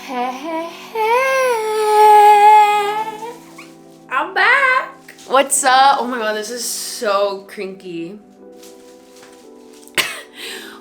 Hey, I'm back. What's up? Oh my god, this is so crinky.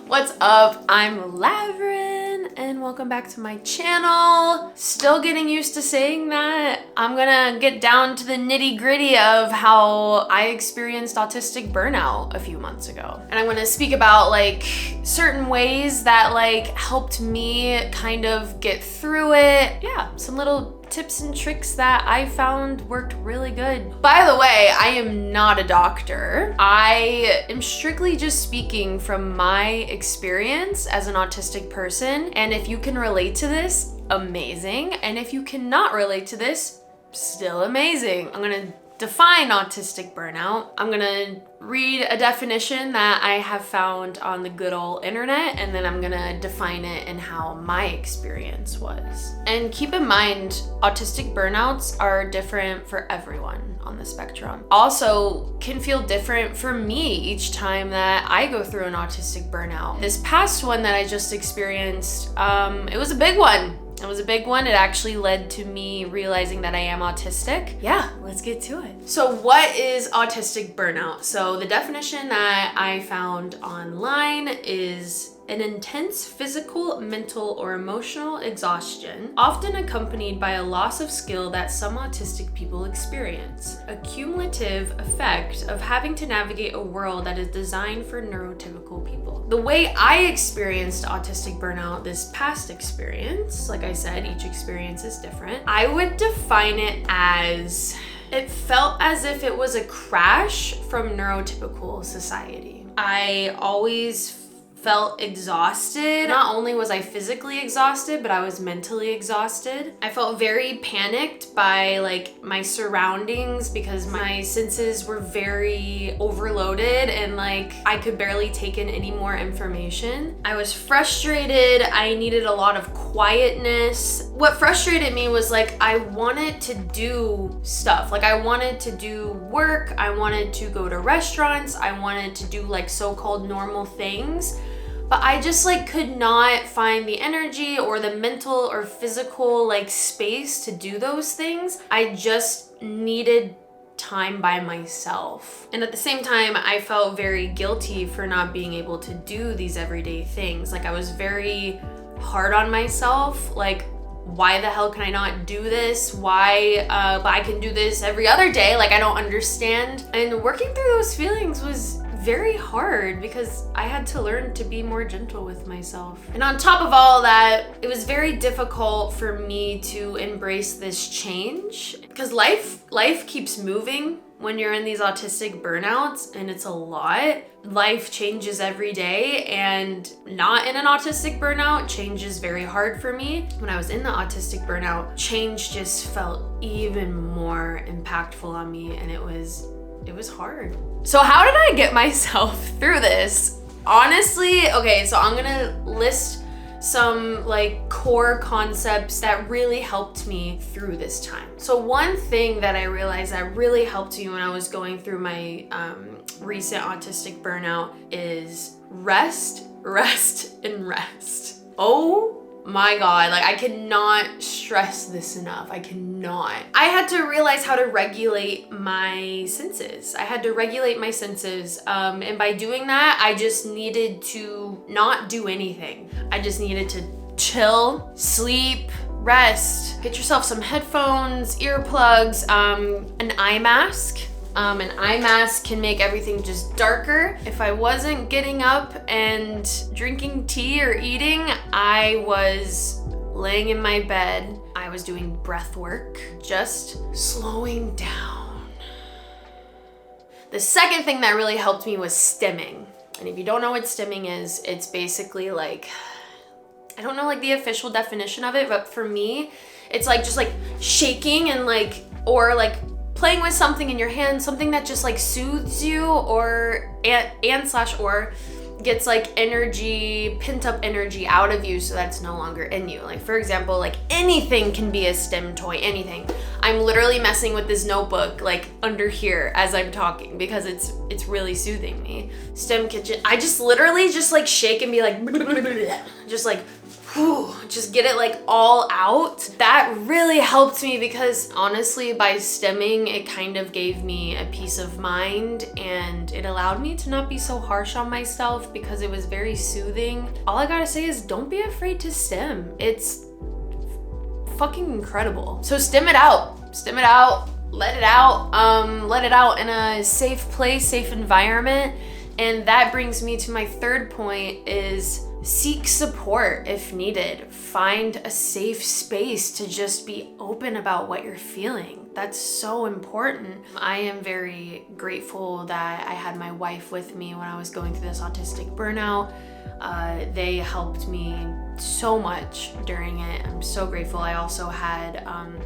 What's up? I'm Lavrin and welcome back to my channel. Still getting used to saying that. I'm gonna get down to the nitty gritty of how I experienced autistic burnout a few months ago. And I'm gonna speak about like certain ways that like helped me kind of get through it. Yeah, some little tips and tricks that I found worked really good. By the way, I am not a doctor. I am strictly just speaking from my experience as an autistic person. And if you can relate to this, amazing. And if you cannot relate to this, still amazing. I'm gonna define autistic burnout. I'm gonna read a definition that I have found on the good old internet, and then I'm gonna define it and how my experience was. And keep in mind, autistic burnouts are different for everyone on the spectrum. Also can feel different for me each time that I go through an autistic burnout. This past one that I just experienced, it was a big one. It was a big one. It actually led to me realizing that I am autistic. Yeah, let's get to it. So what is autistic burnout? So the definition that I found online is an intense physical, mental, or emotional exhaustion, often accompanied by a loss of skill that some autistic people experience. A cumulative effect of having to navigate a world that is designed for neurotypical people. The way I experienced autistic burnout, this past experience, like I said, each experience is different. I would define it as, it felt as if it was a crash from neurotypical society. I always felt exhausted. Not only was I physically exhausted, but I was mentally exhausted. I felt very panicked by like my surroundings because my senses were very overloaded and like I could barely take in any more information. I was frustrated. I needed a lot of quietness. What frustrated me was like I wanted to do stuff. Like I wanted to do work. I wanted to go to restaurants. I wanted to do like so-called normal things. But I just like could not find the energy or the mental or physical like space to do those things. I just needed time by myself. And at the same time, I felt very guilty for not being able to do these everyday things. Like I was very hard on myself. Like, why the hell can I not do this? Why but I can do this every other day? Like I don't understand. And working through those feelings was very hard because I had to learn to be more gentle with myself. And on top of all that, it was very difficult for me to embrace this change because life keeps moving when you're in these autistic burnouts, and it's a lot. Life changes every day, and not in an autistic burnout, change is very hard for me. When I was in the autistic burnout, change just felt even more impactful on me, and it was hard. So how did I get myself through this? Honestly, okay, so I'm gonna list some like core concepts that really helped me through this time. So one thing that I realized that really helped me when I was going through my recent autistic burnout is rest, and rest. Oh my god, like I cannot stress this enough. I cannot. I had to realize how to regulate my senses. I had to regulate my senses. And by doing that, I just needed to not do anything. I just needed to chill, sleep, rest. Get yourself some headphones, earplugs, an eye mask. An eye mask can make everything just darker. If I wasn't getting up and drinking tea or eating, I was laying in my bed. I was doing breath work, just slowing down. The second thing that really helped me was stimming. And if you don't know what stimming is, it's basically like, I don't know like the official definition of it, but for me, it's like just like shaking and like, or like playing with something in your hand, something that just like soothes you or gets like energy, pent up energy out of you so that's no longer in you. Like for example, like anything can be a stim toy, anything. I'm literally messing with this notebook like under here as I'm talking because it's really soothing me. Stim kitchen, I just literally just like shake and be like, just like just get it like all out. That really helped me because honestly, by stimming, it kind of gave me a peace of mind and it allowed me to not be so harsh on myself because it was very soothing. All I gotta say is don't be afraid to stim. It's fucking incredible. So stim it out. Stim it out. Let it out. Let it out in a safe place, safe environment. And that brings me to my third point is seek support if needed. Find a safe space to just be open about what you're feeling. That's so important. I am very grateful that I had my wife with me when I was going through this autistic burnout. They helped me so much during it. I'm so grateful. I also had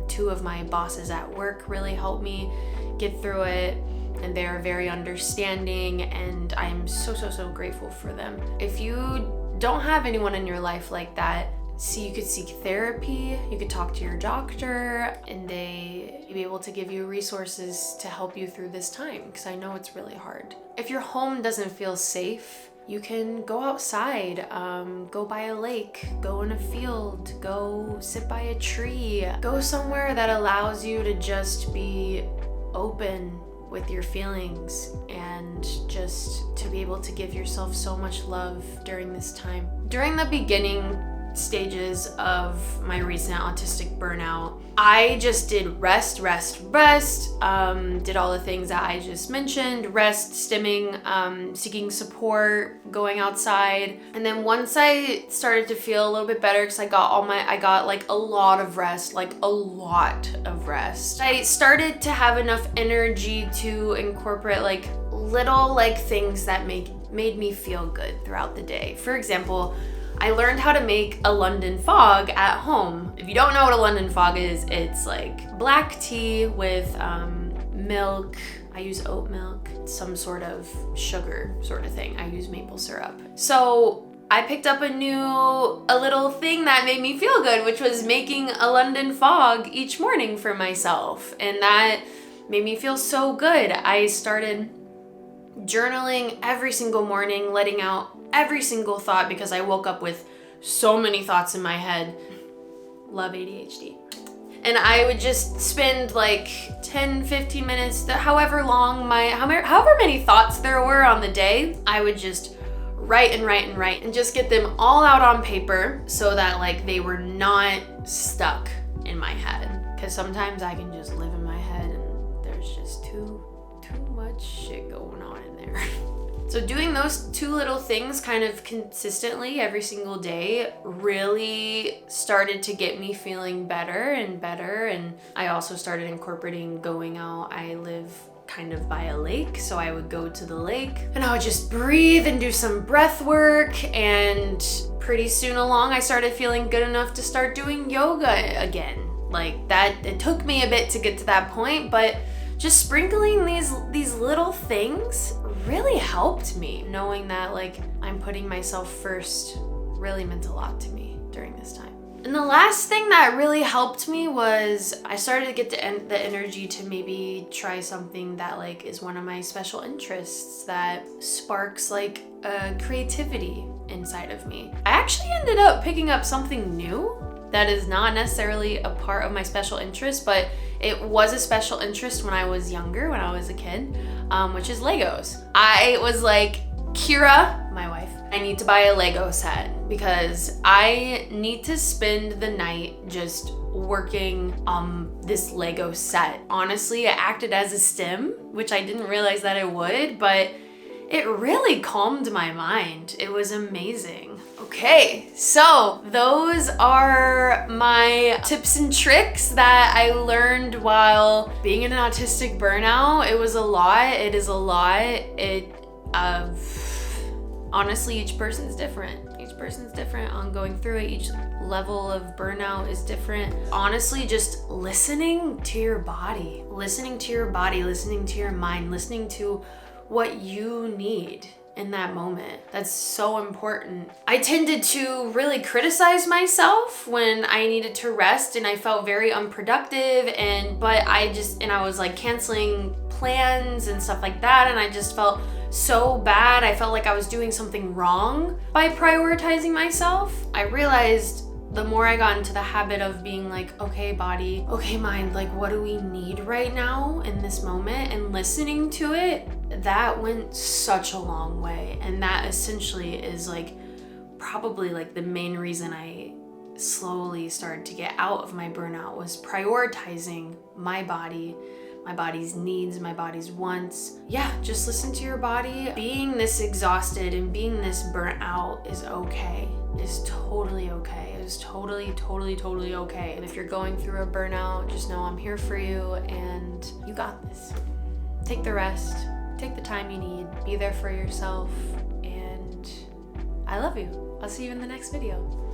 two of my bosses at work really help me get through it. And they are very understanding and I'm so grateful for them. If you don't have anyone in your life like that, you could seek therapy, you could talk to your doctor, and they be able to give you resources to help you through this time, because I know it's really hard. If your home doesn't feel safe, you can go outside, go by a lake, go in a field, go sit by a tree, go somewhere that allows you to just be open with your feelings and just to be able to give yourself so much love during this time. During the beginning stages of my recent autistic burnout, I just did rest, did all the things that I just mentioned, rest, stimming, seeking support, going outside. And then once I started to feel a little bit better, because I got like a lot of rest, I started to have enough energy to incorporate like little things that made me feel good throughout the day. For example, I learned how to make a London fog at home. If you don't know what a London fog is, it's like black tea with milk. I use oat milk, some sort of sugar sort of thing. I use maple syrup. So I picked up a little thing that made me feel good, which was making a London fog each morning for myself. And that made me feel so good. I started journaling every single morning, letting out every single thought because I woke up with so many thoughts in my head. Love ADHD. And I would just spend like 10, 15 minutes, however many thoughts there were on the day, I would just write and just get them all out on paper so that like they were not stuck in my head. Because sometimes I can just live in my head and there's just too much shit going on in there. So doing those two little things kind of consistently every single day really started to get me feeling better and better. And I also started incorporating going out. I live kind of by a lake, so I would go to the lake and I would just breathe and do some breath work. And pretty soon along, I started feeling good enough to start doing yoga again. Like that, it took me a bit to get to that point, but just sprinkling these little things really helped me. Knowing that like I'm putting myself first really meant a lot to me during this time. And the last thing that really helped me was I started to get the energy to maybe try something that like is one of my special interests that sparks like creativity inside of me. I actually ended up picking up something new that is not necessarily a part of my special interest, but it was a special interest when I was younger, when I was a kid, which is Legos. I was like, Kira, my wife, I need to buy a Lego set because I need to spend the night just working on this Lego set. Honestly, it acted as a stim, which I didn't realize that it would, but it really calmed my mind. It was amazing. Okay, so those are my tips and tricks that I learned while being in an autistic burnout. It was a lot. It is a lot. Honestly, each person's different. Each person's different on going through it. Each level of burnout is different. Honestly, just listening to your body, listening to your mind, listening to what you need in that moment. That's so important. I tended to really criticize myself when I needed to rest and I felt very unproductive but I was like canceling plans and stuff like that, and I just felt so bad. I felt like I was doing something wrong by prioritizing myself. I realized the more I got into the habit of being like, okay, body, okay, mind, like, what do we need right now in this moment? And listening to it, that went such a long way. And that essentially is like probably like the main reason I slowly started to get out of my burnout, was prioritizing my body's needs, my body's wants. Yeah, just listen to your body. Being this exhausted and being this burnt out is okay. Is totally okay. It is totally okay. And if you're going through a burnout, just know I'm here for you and you got this. Take the rest, take the time you need, be there for yourself, and I love you. I'll see you in the next video.